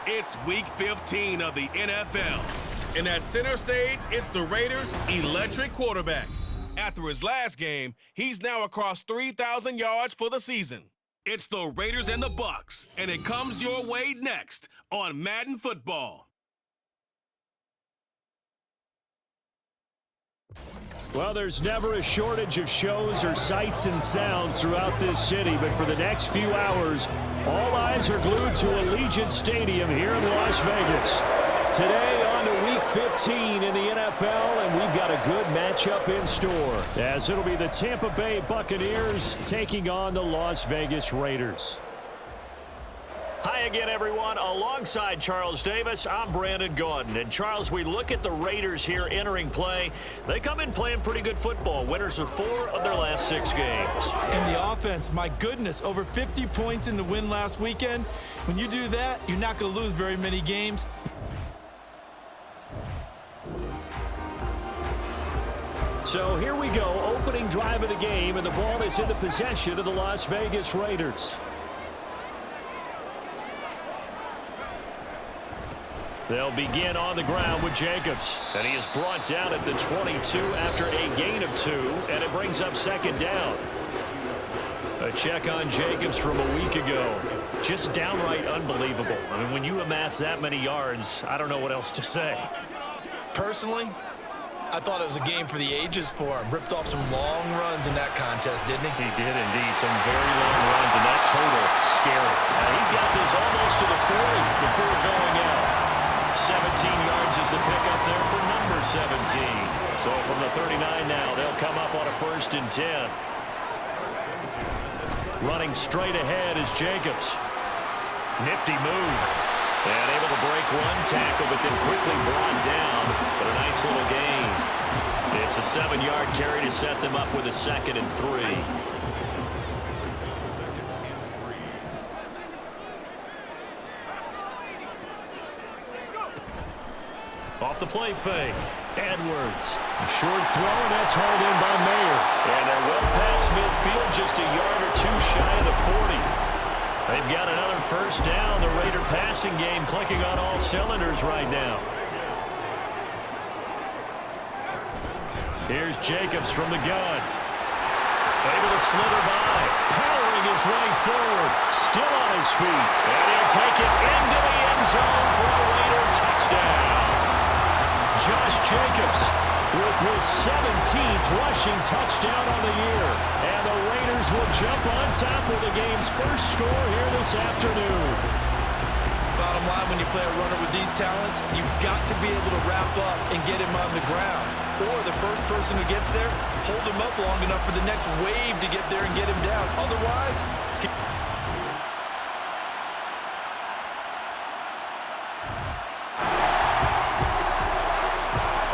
It's Week 15 of the NFL. And at center stage, it's the Raiders' electric quarterback. After his last game, he's now across 3,000 yards for the season. It's the Raiders and the Bucs, and it comes your way next on Madden Football. Well, there's never a shortage of shows or sights and sounds throughout this city, but for the next few hours, all eyes are glued to Allegiant Stadium here in Las Vegas. Today on to Week 15 in the NFL, and we've got a good matchup in store, as it'll be the Tampa Bay Buccaneers taking on the Las Vegas Raiders. Hi again, everyone. Alongside Charles Davis, I'm Brandon Gaudin. And, Charles, we look at the Raiders here entering play. They come in playing pretty good football. Winners of 4 of their last 6 games. And the offense, my goodness, over 50 points in the win last weekend. When you do that, you're not going to lose very many games. So here we go, opening drive of the game, and the ball is in the possession of the Las Vegas Raiders. They'll begin on the ground with Jacobs. And he is brought down at the 22 after a gain of 2, and it brings up second down. A check on Jacobs from a week ago. Just downright unbelievable. I mean, when you amass that many yards, I don't know what else to say. Personally, I thought it was a game for the ages for him. Ripped off some long runs in that contest, didn't he? He did indeed. Some very long runs, and that total scary. He's got this almost to the 40 before going out. 17 yards is the pickup there for number 17. So from the 39 now, they'll come up on a 1st and 10. Running straight ahead is Jacobs. Nifty move. And able to break one tackle, but then quickly brought down. But a nice little gain. It's a 7-yard carry to set them up with a 2nd and 3. Off the play fake. Edwards. A short throw, and that's hauled in by Mayer. And they're well past midfield, just a yard or 2 shy of the 40. They've got another 1st down. The Raider passing game clicking on all cylinders right now. Here's Jacobs from the gun. Able to slither by. Powering his way forward. Still on his feet. And he'll take it into the end zone for a Raider touchdown. Josh Jacobs with his 17th rushing touchdown on the year. And the Raiders will jump on top with the game's first score here this afternoon. Bottom line, when you play a runner with these talents, you've got to be able to wrap up and get him on the ground. Or the first person who gets there, hold him up long enough for the next wave to get there and get him down. Otherwise,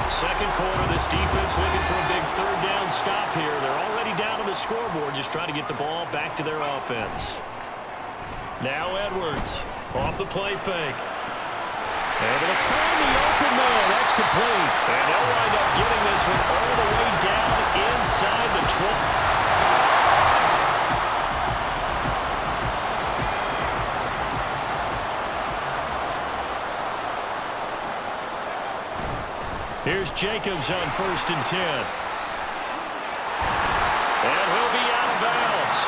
second quarter, this defense looking for a big 3rd down stop here. They're already down on the scoreboard, just trying to get the ball back to their offense. Now Edwards off the play fake. Able to find the open man. That's complete. And they'll wind up getting this one all the way down inside the 20. Here's Jacobs on 1st and 10. And he'll be out of bounds.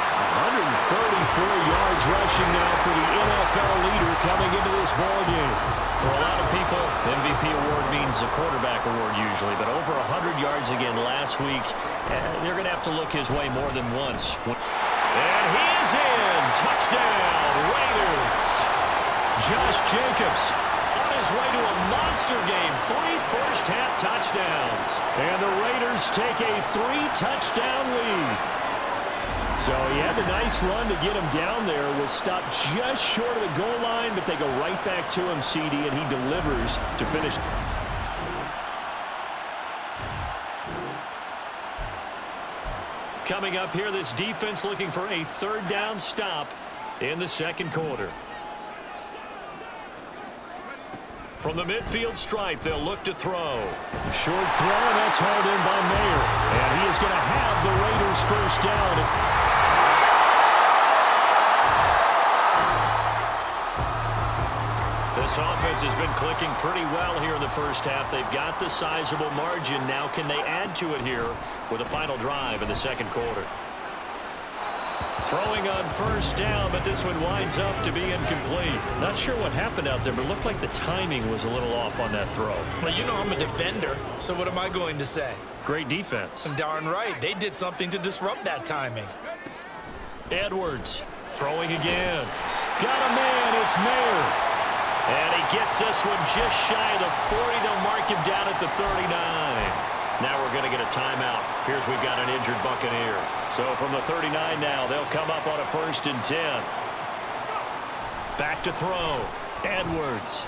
134 yards rushing now for the NFL leader coming into this ballgame. For a lot of people, the MVP award means a quarterback award usually, but over 100 yards again last week, they're going to have to look his way more than once. And he is in. Touchdown, Raiders. Josh Jacobs on his way to a monster game. 3 first-half touchdowns. And the Raiders take a 3-touchdown lead. So he had the nice run to get him down there. Was stopped just short of the goal line, but they go right back to him, CD, and he delivers to finish. Coming up here, this defense looking for a 3rd down stop in the second quarter. From the midfield stripe, they'll look to throw. Short throw, and that's hauled in by Mayer. And he is going to have the Raiders first down. This offense has been clicking pretty well here in the first half. They've got the sizable margin. Now can they add to it here with a final drive in the second quarter? Throwing on first down, but this one winds up to be incomplete. Not sure what happened out there, but it looked like the timing was a little off on that throw. Well, you know I'm a defender, so what am I going to say? Great defense. Darn right. They did something to disrupt that timing. Edwards throwing again. Got a man. It's Mayer. And he gets this one just shy of the 40. They'll mark him down at the 39. Now we're going to get a timeout. Here's we've got an injured Buccaneer. So from the 39 now, they'll come up on a 1st and 10. Back to throw. Edwards.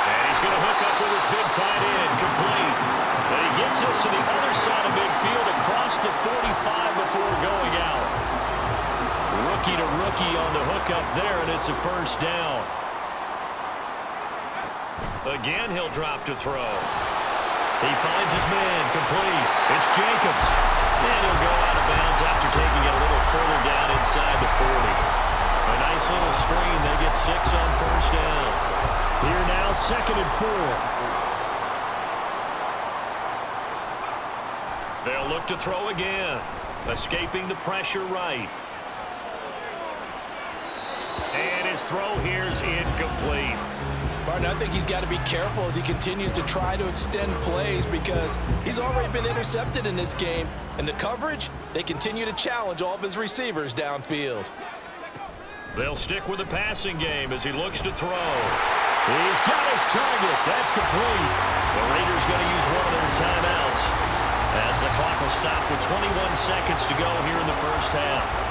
And he's going to hook up with his big tight end. Complete. And he gets this to the other side of midfield across the 45 before going out. Rookie to rookie on the hookup there, and it's a first down. Again, he'll drop to throw. He finds his man, complete. It's Jacobs. And he'll go out of bounds after taking it a little further down inside the 40. A nice little screen. They get 6 on first down. Here now, 2nd and 4. They'll look to throw again. Escaping the pressure right. And his throw here is incomplete. Martin, I think he's got to be careful as he continues to try to extend plays because he's already been intercepted in this game. And the coverage, they continue to challenge all of his receivers downfield. They'll stick with the passing game as he looks to throw. He's got his target. That's complete. The Raiders going to use one of their timeouts as the clock will stop with 21 seconds to go here in the first half.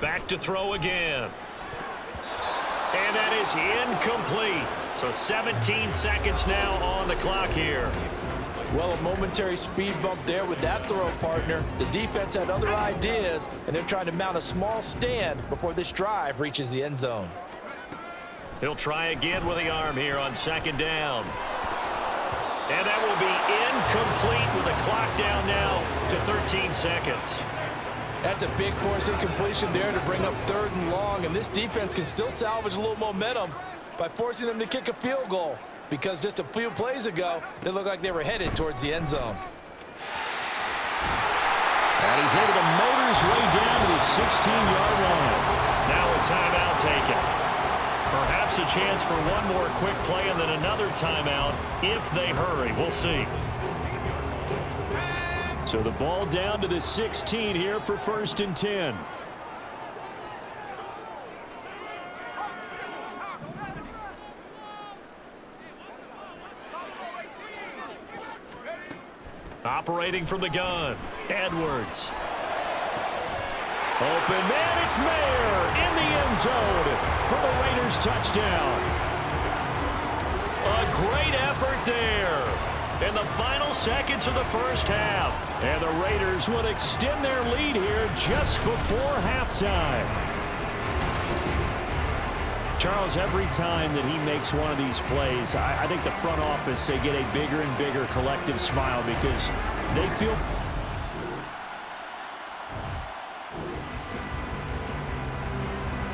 Back to throw again. And that is incomplete. So 17 seconds now on the clock here. Well, a momentary speed bump there with that throw, partner. The defense had other ideas, and they're trying to mount a small stand before this drive reaches the end zone. He'll try again with the arm here on 2nd down. And that will be incomplete with the clock down now to 13 seconds. That's a big force incompletion there to bring up 3rd and long, and this defense can still salvage a little momentum by forcing them to kick a field goal because just a few plays ago, they looked like they were headed towards the end zone. And he's able to motor his way down to the 16-yard line. Now a timeout taken. Perhaps a chance for one more quick play and then another timeout if they hurry. We'll see. So the ball down to the 16 here for 1st and 10. Operating from the gun, Edwards. Open man, it's Mayer in the end zone for the Raiders touchdown. A great effort there in the final seconds of the first half. And the Raiders will extend their lead here just before halftime. Charles, every time that he makes one of these plays, I think the front office, they get a bigger and bigger collective smile because they feel...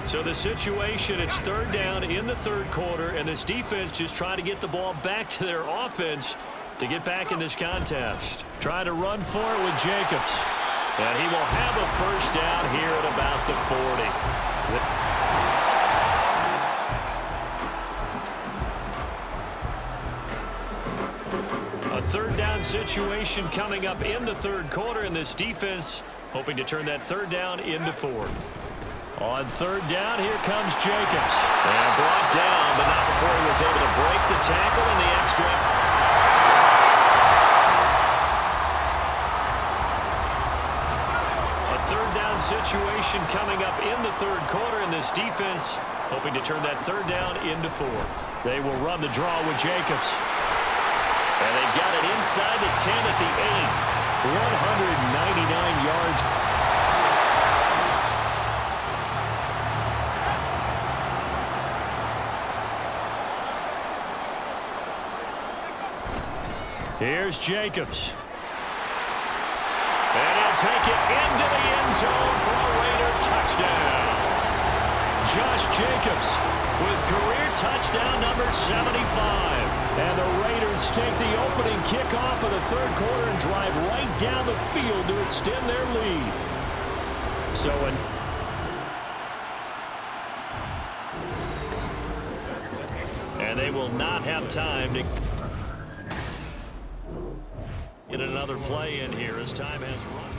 So the situation, it's 3rd down in the 3rd quarter, and this defense just trying to get the ball back to their offense to get back in this contest. Trying to run for it with Jacobs. And he will have a first down here at about the 40. A 3rd down situation coming up in the 3rd quarter, and this defense hoping to turn that 3rd down into 4th. On 3rd down, here comes Jacobs. And brought down, but not before he was able to break the tackle and the extra. A 3rd down situation coming up in the 3rd quarter, and this defense hoping to turn that 3rd down into 4th. They will run the draw with Jacobs. And they've got it inside the 10 at the 8. 199 yards. Here's Jacobs. And he'll take it into the end zone for a Raider touchdown. Josh Jacobs with career touchdown number 75. And the Raiders take the opening kickoff of the third quarter and drive right down the field to extend their lead. And they will not have time to get another play in here as time has run.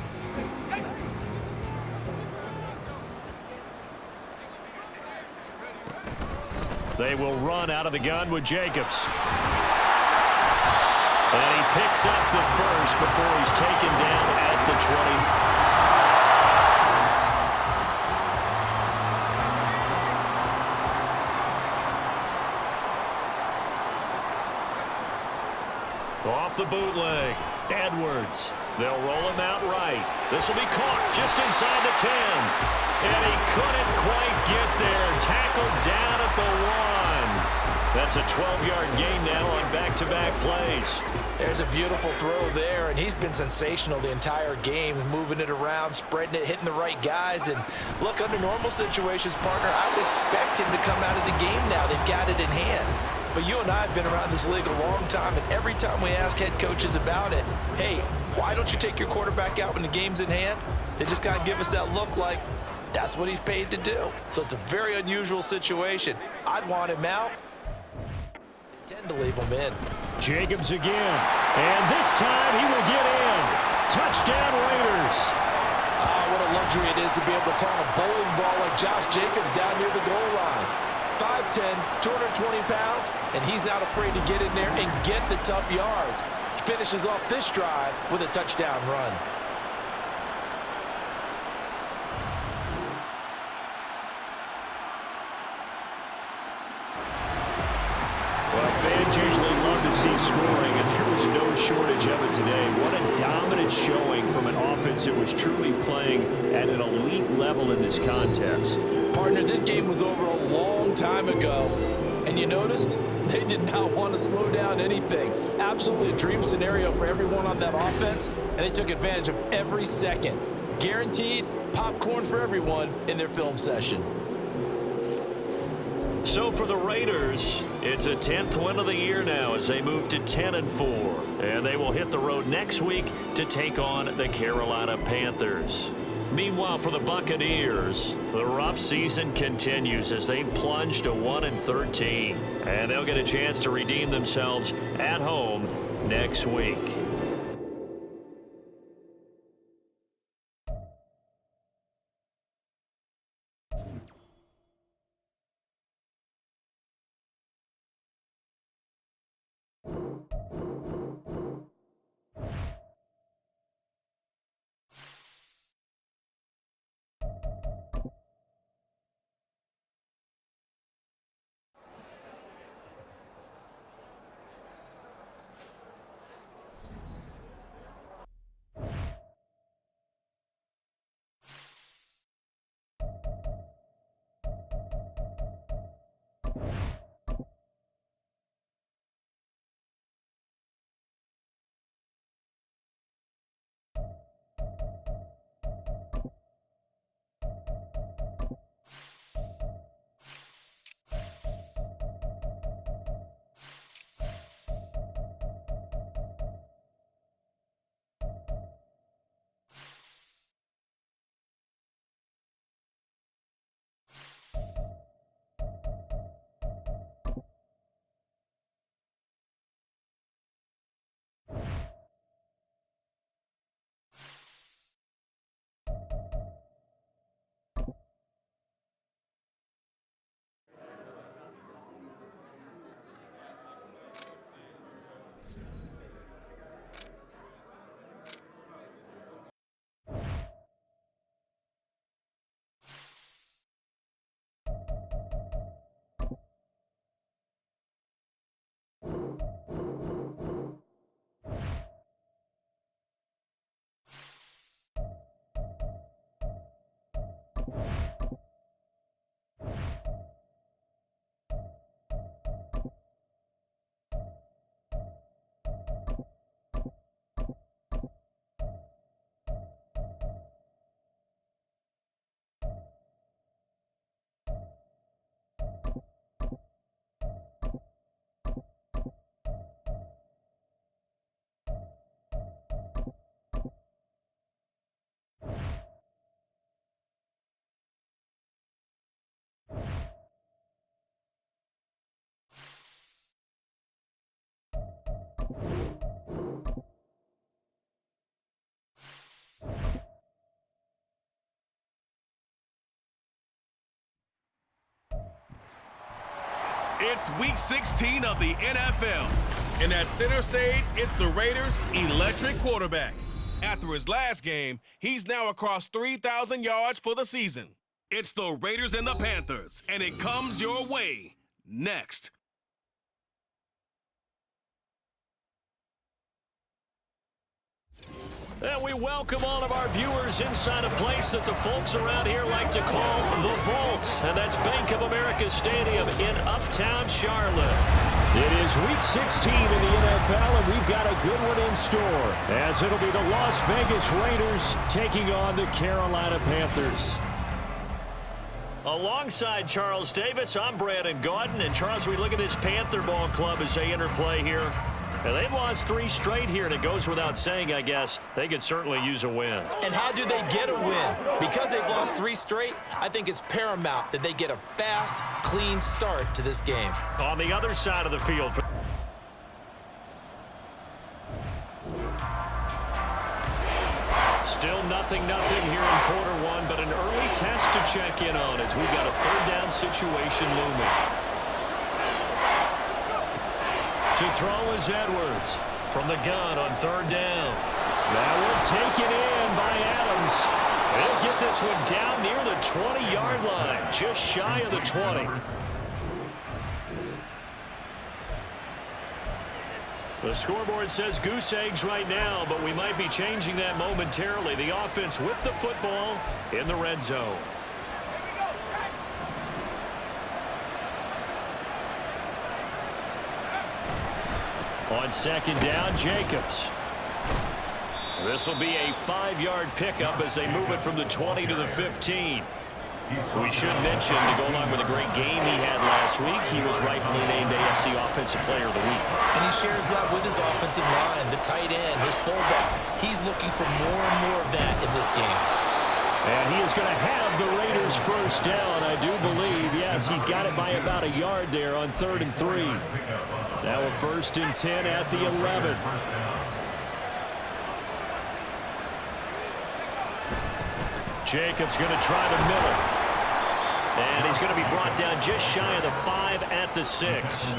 They will run out of the gun with Jacobs. And he picks up the first before he's taken down at the 20. Off the bootleg. Edwards. They'll roll him out right. This will be caught just inside the 10. And he couldn't quite get there. Tackled down at the 1. That's a 12-yard gain now on back-to-back plays. There's a beautiful throw there, and he's been sensational the entire game, moving it around, spreading it, hitting the right guys. And look, under normal situations, partner, I would expect him to come out of the game now. They've got it in hand. But you and I have been around this league a long time, and every time we ask head coaches about it, hey, why don't you take your quarterback out when the game's in hand? They just kind of give us that look like that's what he's paid to do. So it's a very unusual situation. I'd want him out. I tend to leave him in. Jacobs again. And this time he will get in. Touchdown Raiders. What a luxury it is to be able to call a bowling ball like Josh Jacobs down near the goal line. 5'10", 220 pounds, and he's not afraid to get in there and get the tough yards. He finishes off this drive with a touchdown run. Well, fans usually love to see scoring, and there was no shortage of it today. What a dominant showing from an offense that was truly playing at an elite level in this contest. Partner, this game was over a long time ago, and you noticed they did not want to slow down anything. Absolutely a dream scenario for everyone on that offense, and they took advantage of every second. Guaranteed popcorn for everyone in their film session. So for the Raiders, it's a 10th win of the year now as they move to 10-4. And they will hit the road next week to take on the Carolina Panthers. Meanwhile, for the Buccaneers, the rough season continues as they plunge to 1-13. And they'll get a chance to redeem themselves at home next week. It's Week 16 of the NFL. And at center stage, it's the Raiders' electric quarterback. After his last game, he's now across 3,000 yards for the season. It's the Raiders and the Panthers, and it comes your way next. And we welcome all of our viewers inside a place that the folks around here like to call the Vault. And that's Bank of America Stadium in Uptown Charlotte. It is Week 16 in the NFL, and we've got a good one in store, as it'll be the Las Vegas Raiders taking on the Carolina Panthers. Alongside Charles Davis, I'm Brandon Gaudin. And Charles, we look at this Panther ball club as they interplay here. And they've lost 3 straight here, and it goes without saying, I guess, they could certainly use a win. And how do they get a win? Because they've lost 3 straight, I think it's paramount that they get a fast, clean start to this game. On the other side of the field. Still 0-0 here in quarter 1, but an early test to check in on as we've got a 3rd down situation looming. To throw is Edwards from the gun on 3rd down. That one taken in by Adams. They'll get this one down near the 20-yard line, just shy of the 20. The scoreboard says goose eggs right now, but we might be changing that momentarily. The offense with the football in the red zone. On 2nd down, Jacobs. This will be a 5-yard pickup as they move it from the 20 to the 15. We should mention, to go along with a great game he had last week, he was rightfully named AFC Offensive Player of the Week. And he shares that with his offensive line, the tight end, his fullback. He's looking for more and more of that in this game. And he is going to have the Raiders' 1st down, I do believe. Yes, he's got it by about a yard there on 3rd and 3. Now a 1st and 10 at the 11. Jacobs going to try the middle. And he's going to be brought down just shy of the 5 at the 6.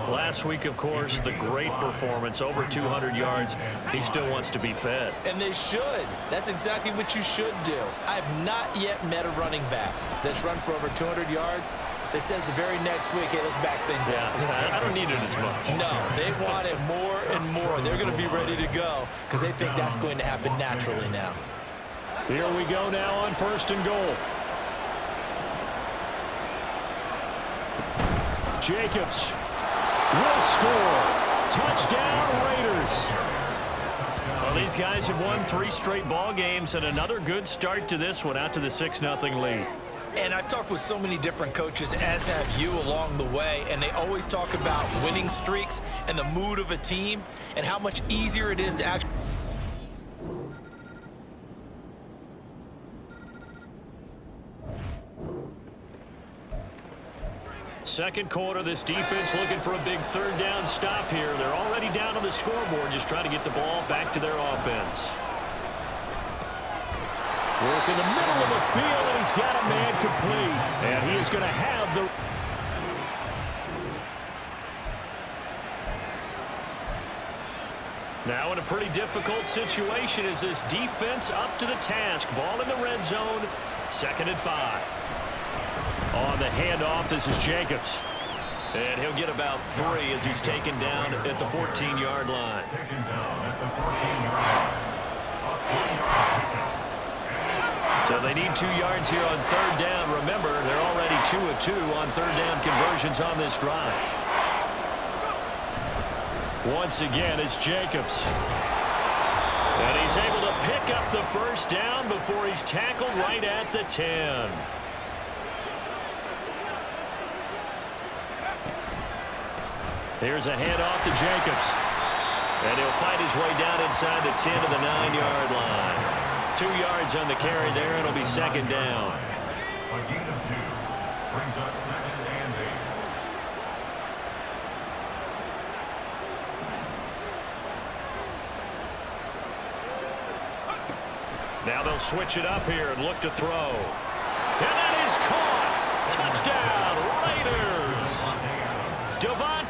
Last week, of course, the great performance, over 200 yards. He still wants to be fed. And they should. That's exactly what you should do. I have not yet met a running back that's run for over 200 yards that says the very next week, hey, let's back things up. I don't need it as much. No, they want it more and more. They're going to be ready to go because they think that's going to happen naturally now. Here we go now on 1st and goal. Jacobs will score. Touchdown, Raiders. Well, these guys have won 3 straight ball games, and another good start to this one, out to the 6-0 lead. And I've talked with so many different coaches, as have you, along the way, and they always talk about winning streaks and the mood of a team and how much easier it is to actually... Second quarter, this defense looking for a big 3rd down stop here. They're already down on the scoreboard, just trying to get the ball back to their offense. Work in the middle of the field, and he's got a man complete. And he is going to have the... Now in a pretty difficult situation as this defense up to the task. Ball in the red zone, 2nd and 5. On the handoff, this is Jacobs. And he'll get about 3 as he's taken down at the 14-yard line. So they need 2 yards here on 3rd down. Remember, they're already 2 of 2 on 3rd down conversions on this drive. Once again, it's Jacobs. And he's able to pick up the 1st down before he's tackled right at the 10. Here's a handoff to Jacobs. And he'll fight his way down inside the 10 to the 9-yard line. 2 yards on the carry there, and it'll be 2nd down. A gain of 2 brings us 2nd and 8. Now they'll switch it up here and look to throw. And that is caught. Touchdown, Raiders.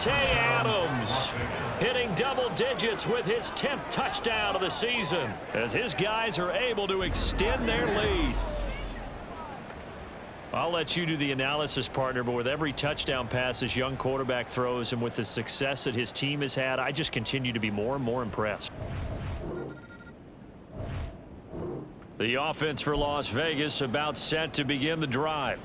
Adams hitting double digits with his 10th touchdown of the season as his guys are able to extend their lead. I'll let you do the analysis, partner, but with every touchdown pass this young quarterback throws and with the success that his team has had, I just continue to be more and more impressed. The offense for Las Vegas about set to begin the drive.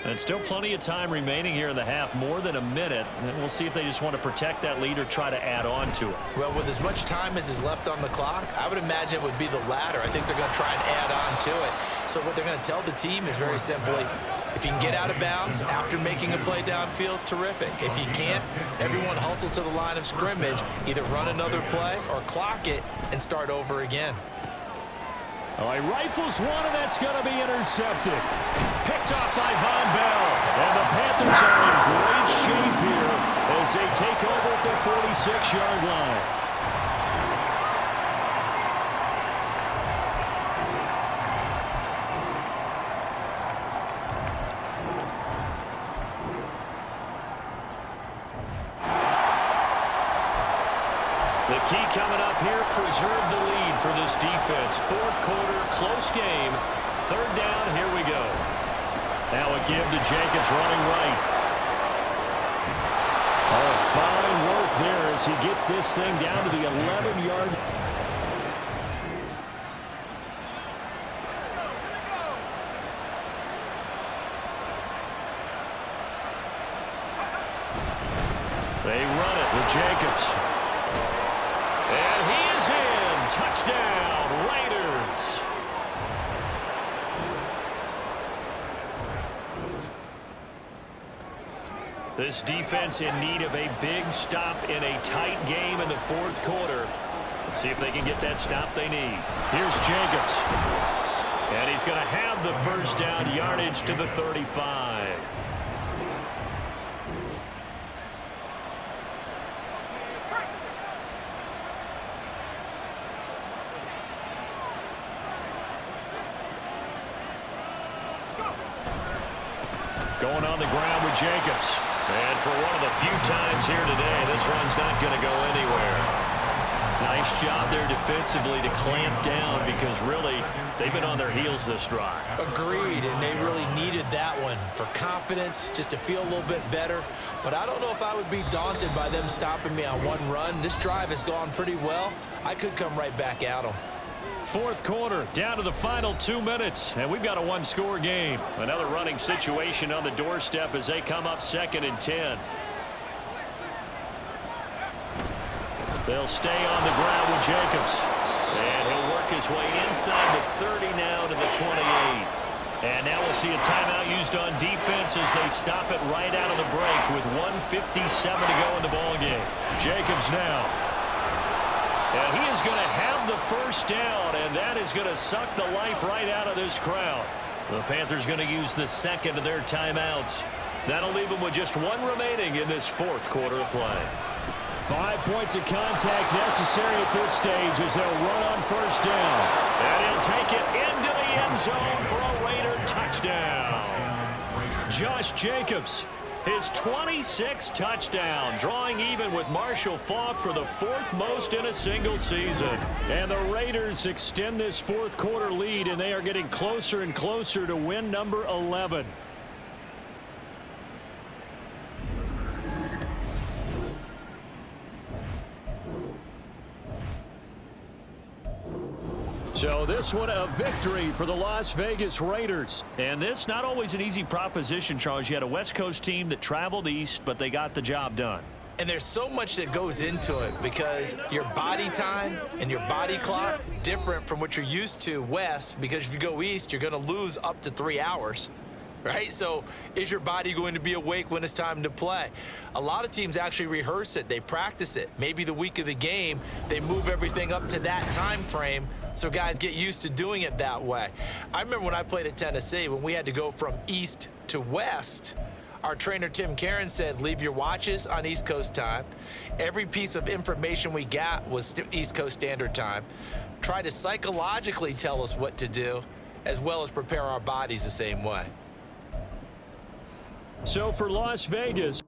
And still plenty of time remaining here in the half, more than a minute. And we'll see if they just want to protect that lead or try to add on to it. Well, with as much time as is left on the clock, I would imagine it would be the latter. I think they're going to try and add on to it. So what they're going to tell the team is very simply, if you can get out of bounds after making a play downfield, terrific. If you can't, everyone hustle to the line of scrimmage, either run another play or clock it and start over again. All right, rifles one, and that's going to be intercepted. Picked off by Von Bell. And the Panthers are in great shape here as they take over at their 46-yard line. The key coming up here, preserve the lead for this defense. Fourth quarter, close game. Third down, here we go. Now a give to Jacobs running right. Oh, fine work there as he gets this thing down to the 11-yard. They run it with Jacobs. And he is in. Touchdown, Raiders. This defense in need of a big stop in a tight game in the fourth quarter. Let's see if they can get that stop they need. Here's Jacobs. And he's going to have the first down, yardage to the 35. Going on the ground with Jacobs. And for one of the few times here today, this run's not going to go anywhere. Nice job there defensively to clamp down because really they've been on their heels this drive. Agreed, and they really needed that one for confidence, just to feel a little bit better. But I don't know if I would be daunted by them stopping me on one run. This drive has gone pretty well. I could come right back at them. Fourth quarter, down to the final 2 minutes, and we've got a one-score game. Another running situation on the doorstep as they come up 2nd and 10. They'll stay on the ground with Jacobs. And he'll work his way inside the 30 now to the 28. And now we'll see a timeout used on defense as they stop it right out of the break with 1:57 to go in the ballgame. Jacobs now. And he is going to have the first down, and that is going to suck the life right out of this crowd. The Panthers going to use the second of their timeouts. That'll leave them with just one remaining in this fourth quarter of play. 5 points of contact necessary at this stage as they'll run on first down. And he'll take it into the end zone for a Raider touchdown. Josh Jacobs, his 26th touchdown, drawing even with Marshall Faulk for the 4th most in a single season. And the Raiders extend this fourth quarter lead, and they are getting closer and closer to win number 11. So this one a victory for the Las Vegas Raiders. And this not always an easy proposition, Charles. You had a West Coast team that traveled east, but they got the job done. And there's so much that goes into it because your body time and your body clock different from what you're used to west, because if you go east, you're going to lose up to 3 hours. Right? So is your body going to be awake when it's time to play? A lot of teams actually rehearse it. They practice it. Maybe the week of the game, they move everything up to that time frame so guys get used to doing it that way. I remember when I played at Tennessee, when we had to go from east to west, our trainer, Tim Karen, said, leave your watches on East Coast time. Every piece of information we got was East Coast Standard Time. Try to psychologically tell us what to do, as well as prepare our bodies the same way. So for Las Vegas,